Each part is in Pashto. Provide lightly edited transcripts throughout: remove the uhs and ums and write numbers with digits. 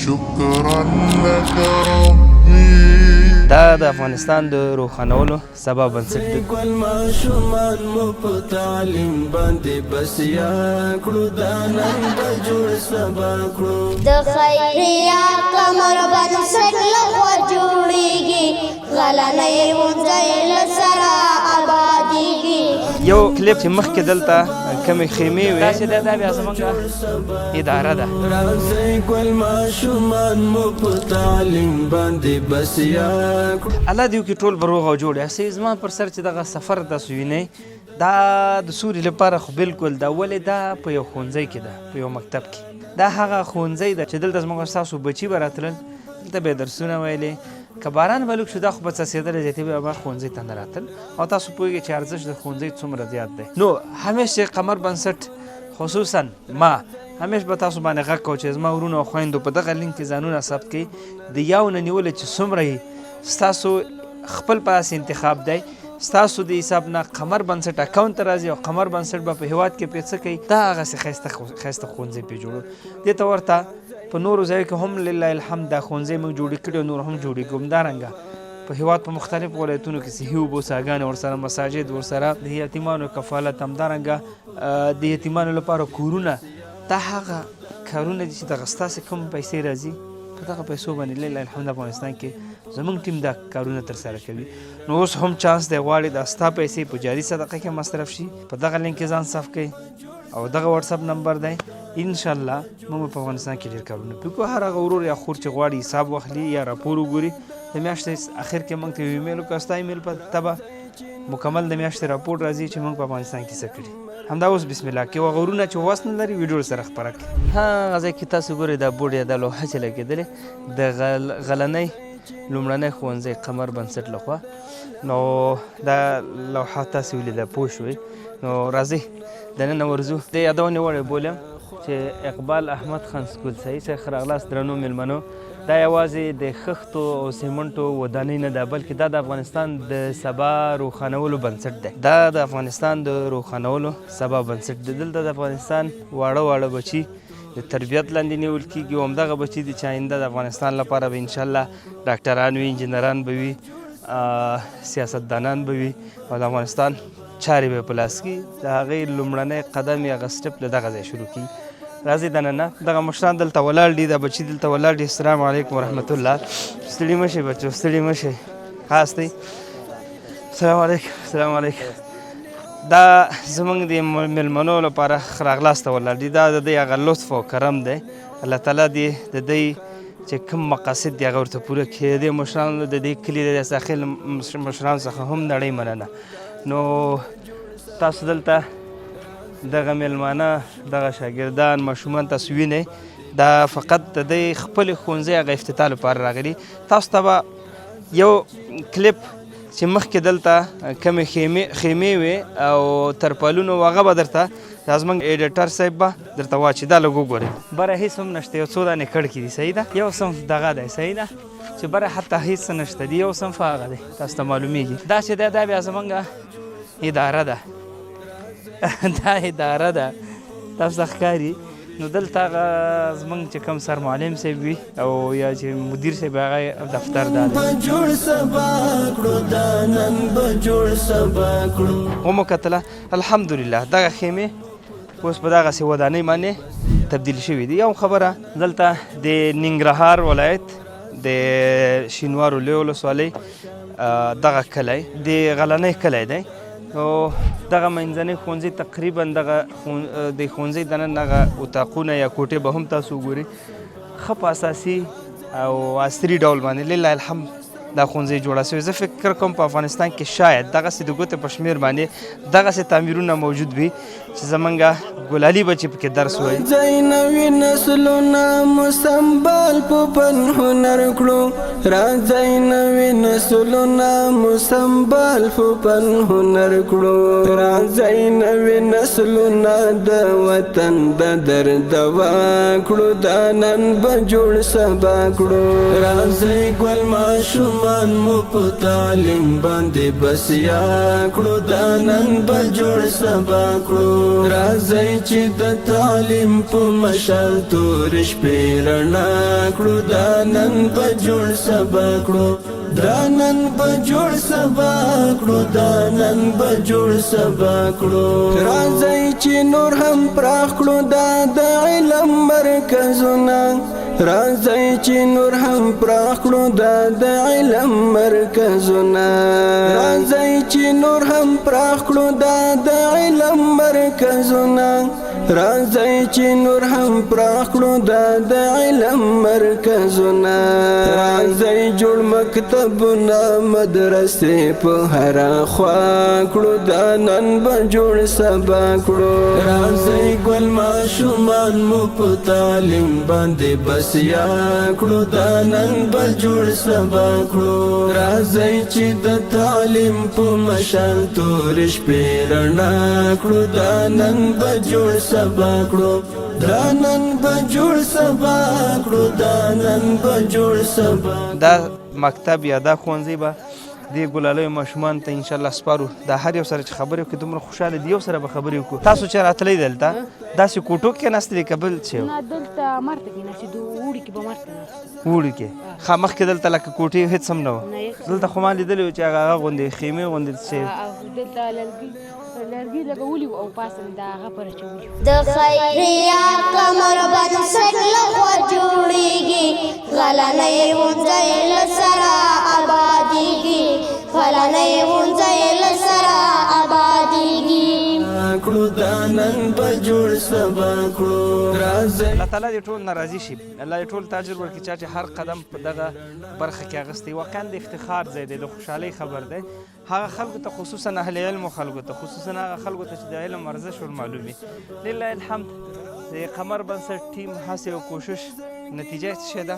شكرا لك ربي. دا د افغانستان د روښانولو سبا بنسټ دی. ګل ماشومان مو په تعلیم باندې بسیا کړو، دا نن به جوړ سبا کړو. د خیریا کمر بنسټ لخوا جوړیږي، غلنۍ ښوونځی له سره ابادیږي. یو کلیپ چې مخکې دلته کمې خیمې وې، داسې دا بیا زموږ اداره ده. راځئ ګل ماشومان مو په تعلیم باندې بسیا کړو. الله دې وکړي ټول به روغ او جوړ یاستئ. زما پر سر چې دغه سفر تاسو وینئ، دا د سوري لپاره خو بالکل دا ولې دا په یو ښوونځی کې ده، په یو مکتب کې. دا هغه ښوونځی ده چې دلته زموږ ستاسو بچي به راتلل، دلته به یې درسونه ویلې. که باران به لږ شو دا خو به څڅېدلی زیاتې به هغه ښوونځي ته نه راتل. او تاسو پوهېږئ چې ارزښت د ښوونځي څومره زیات دی. نو همیش چې قمر بنسټ خصوصا ما همیش به تاسو باندې غږ کوو چې زما ورونو او خویندو په دغه لینک کې ځانونه ثبت کړئ. د یو نه نیولې چې څومره یې ستاسو خپل پاس انتخاب دی، ستاسو د حساب نه قمر بنسټ اکاونټ ته راځي او قمر بنسټ به په هېواد کې پرې څه کوي، دا هغسې ښایسته ښوونځی پرې جوړو. دې ته ورته په نورو ځایو کې هم لله الحمد دا ښوونځی موږ جوړې کړي او نور هم جوړې کړو. همدارنګه په هېواد په مختلفو ولایتونو کې صحي اوبو څاګانې ورسره، مساجد ورسره، د یتیمانو کفالت، همدارنګه د یتیمانو لپاره کورونه. دا هغه کارونه دي چې دغه ستاسې کوم پیسې راځي، په دغه پیسو باندې لله الحمد افغانستان کې زموږ ټیم دا کارونه ترسره کوي. نو اوس هم چانس دی، غواړي دا ستا پیسې په جاري صدقه کې مصرف شي، په دغه لینک کې ځان صف کړئ او دغه واتساپ نمبر دی. انشاءالله موږ په افغانستان کې ډېر کارونه کوو. هر هغه ورور یا خور چې غواړي حساب واخلي یا راپور وګوري، د میاشتې اخر کې موږ ته یو ایمیل وکړه، ستا ایمیل په تبه مکمل د میاشتې راپور راځي چې موږ په افغانستان کې څه کړي. همدا اوس بسم الله کې هغه ورونه چې وس نه لري ویډیو سره خپره کړي. هغه ځای کې تاسو ګورئ دا بورډ یا دا لوحه چې لګېدلې د غلنۍ لومړنی ښوونځی قمر بنسټ لخوا. نو دا لوحه تاسې ولیده پوه شوئ. نو راځئ دننه ورځو. د یادونې وړ بولم چې اقبال احمد خان سکول صحیح څخه راغلاست. درنو میلمنو، دا یوازې د خښتو او سیمنټو ودانۍ نه ده، بلکې دا د افغانستان د سبا روښانولو بنسټ دی. دا د افغانستان د روښانولو سبا بنسټ دی. دلته د افغانستان واړه بچي د تربیت لاندې نیول کېږي او همدغه بچي دي چې آینده د افغانستان لپاره به انشاءالله ډاکټران وي، انجینران به وي، سیاستدانان به وي او د افغانستان چارې به په لاس کړي. د هغې لومړنی قدم یا هغه سټپ له دغه ځای شروع کړي. راځئ دننه دغه مشران دلته ولاړ دي، دا بچي دلته ولاړ دي. السلام علیکم ورحمت الله. ستړي مه شئ بچو، ستړي مه شئ. خاص دی. السلام علیکم. السلام علیکم. دا زموږ د میلمنو لپاره راغلاست ولاړ دي. دا د دوی هغه لطف او کرم دی. الله تعالی دې د دوی چې کوم مقاصد دي هغه ورته پوره کړي. د دې مشرانو د دې کلي د ساحل مشرانو څخه هم نړۍ مننه. نو تاسو دلته دغه میلمانه، دغه شاګردان، ماشومان تاسو وینئ، دا فقط د دوی خپلې ښوونځي هغه افتتاح لپاره راغلي. تاسو ته به یو کلیپ چې مخکې دلته کمې خیمې وې او ترپالونه و هغه به درته دا زموږ ایډیټر صاحب به درته واچي. دا لږ وګورئ. بره هېڅ هم نشته، یو څو دانې کړکې دي، صحیح ده. یو صنف دغه دی، صحیح ده، چې بره حتی هېڅ نشته دي. یو صنف هغه دی، تاسو ته معلومیږي. دا چې دی دا بیا زموږ اداره ده. دا اداره ده، تاسو ته ښکاري. نو دلته هغه زموږ چې کوم سر معلم صاحب وي او یا چې مدیر صاحب هغه دفتر دا دی. ومو کتله الحمدلله دغه خیمې اوس په دغسې ودانۍ باندې تبدیل شوي دي. یو خبره، دلته د ننګرهار ولایت د شینوارو لوی ولسوالۍ دغه کلی د غلنۍ کلی دی. نو دغه منځنی ښوونځي تقریبا دغه د ښوونځي دننه هغه اتاقونه یا کوټې به هم تاسو وګورئ، ښه په اساسي او عصري ډول باندې لله الحمد دا ښوونځی جوړه شوې. زه فکر کوم په افغانستان کې شاید دغسې د ګوتې په شمېر باندې دغسې تعمیرونه موجود وي چې زمونږ ګلالي بچي پکې درس وایي. راځئ نوي نسلونه مو سنبال په فن هنر کړو، راځئ نوي نسلونه مو سنبال په فن هنر کړو، راځئ نوي نسلونه د وطن د درد دوا کړو، دا نن به جوړ سبا کړو. راځئ ګل ماشوم ماشومان مو په تعلیم باندې بسیا کړو دا نن به جوړ سبا کړو راځئ چې د تعلیم په مشال تور شپې رڼا کړو دا نن به جوړ سبا کړو دا نن به جوړ سبا کړو دا نن به جوړ سبا کړو راځئ چې نور هم پراخ کړو دا د علم مرکزونه راځئ چې نور هم پراخ کړو دا د علم مرکزونه راځئ چې نور هم پراخ کړو دا د علم مرکزونه راځئ چې نور هم پراخ کړو دا د علم مرکزونه راځئ جوړ مکتبونه مدرسې په هر خوا کړو دا نن به جوړ سبا کړو راځئ ګل ماشومان مو په تعلیم باندې بسیا کړو دا نن به جوړ سبا کړو راځئ چې د تعلیم په مشال تور شپې رڼا کړو دا نن به جوړ سبا کړو دا نن به جوړ سبا کړو دا نن به جوړ سبا دا مکتب یا دا ښوونځی به دې ګلالیو ماشومان ته انشاءالله سپارو دا هر یو سره چې خبرې وکړي دومره خوشحاله دي یو سره به خبرې وکړو تاسو چې راتلی دلته داسې کوټو کې کېناستلې که بل څه نه دلته مرته کېناستې اوړي کې به مرته ناست وړي کې ښه مخکې دلته لکه کوټې هېڅ هم نه وه دلته خو ما لیدلی وو چې هغه غوندې خیمې غوندې چې دلته لرګي لګولي وو او پاسه مې د هغه پر اچولي د خیریا کمر بنسټ لخوا جوړیږي غلنۍ ښوونځی له سره ابادیږي غلنۍ ښوونځی له سره ابادیږي کړو دا نن به جوړ سبا کړو راځئ الله تعالی دې ټول نه راضي شي الله دې ټول تاجر ورکړي چا چې هر قدم په دغه برخه کې اخیستی واقعا د افتخار ځای دی د خوشحالۍ خبر دی هغه خلکو ته خصوصا اهل علمو خلکو ته خصوصا هغه خلکو ته چې د علم ارزښت ورمعلوم وي لله الحمد د قمر بنسټ ټیم هڅې او کوشش نتیجه یې څه شی ده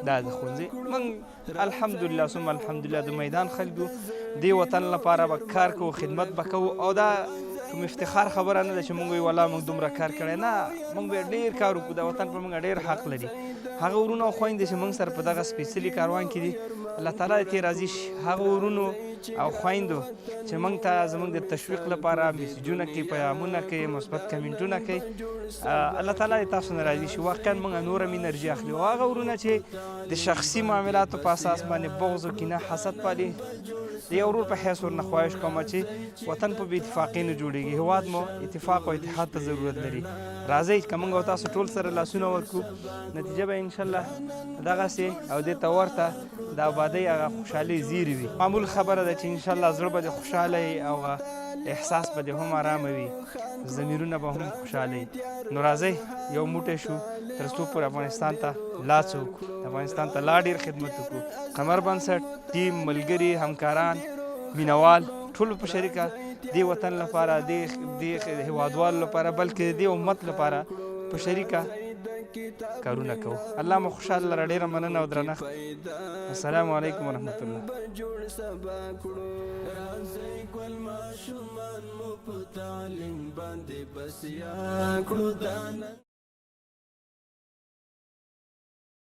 دا د ښوونځي موږ الحمدلله ثم الحمدلله د میدان خلکو دې وطن لپاره به کار کوو خدمت به کوو او دا کوم افتخار خبره نه ده چې موږ وایو والله موږ دومره کار کړی نه موږ به ډېر کار وکړو دا وطن پر موږ ډېر حق لري هغه ورونه او خویندې چې موږ سره په دغه سپېڅلي کاروان کې دي الله تعالی دې راضي شي هغه ورونو او خویندو چې موږ ته زموږ د تشویق لپاره میسیجونه کوي پیغامونه کوي مثبت کمنټونه کوي الله تعالی دې تاسو نه راضي شي واقعا موږ نور هم انرژي اخلي او هغه ورونه چې د شخصي معاملاتو په اساس باندې بغض او کینه حسد پالي د یو ورور په حیث ورنه خواهش کوم چې وطن په بې اتفاقۍ نه جوړېږي هېواد مو اتفاق او اتحاد ته ضرورت لري راځئ که موږ او تاسو ټول سره لاسونه ورکړو نتیجه به انشاءالله دغسې او دې ته ورته د ابادۍ هغه خوشحالۍ زیري وي معمول خبره ده چې انشاءالله زړه به د خوشحالی او احساس به د هم ارامه وي ضمیرونه به هم خوشحاله وي نو راځئ یو موټی شو تر څو پورې افغانستان ته لاس وکړو افغانستان ته لا ډېر خدمت وکړو قمر بنسټ ټیم ملګري همکاران مینوال ټولو په شریکه دې وطن لپاره دې هیوادوالو لپاره بلکې دې امت لپاره په شریکه کارونه کوو الله مو خوشحاله لره ډېره مننه او درنښت السلام علیکم ورحمت الله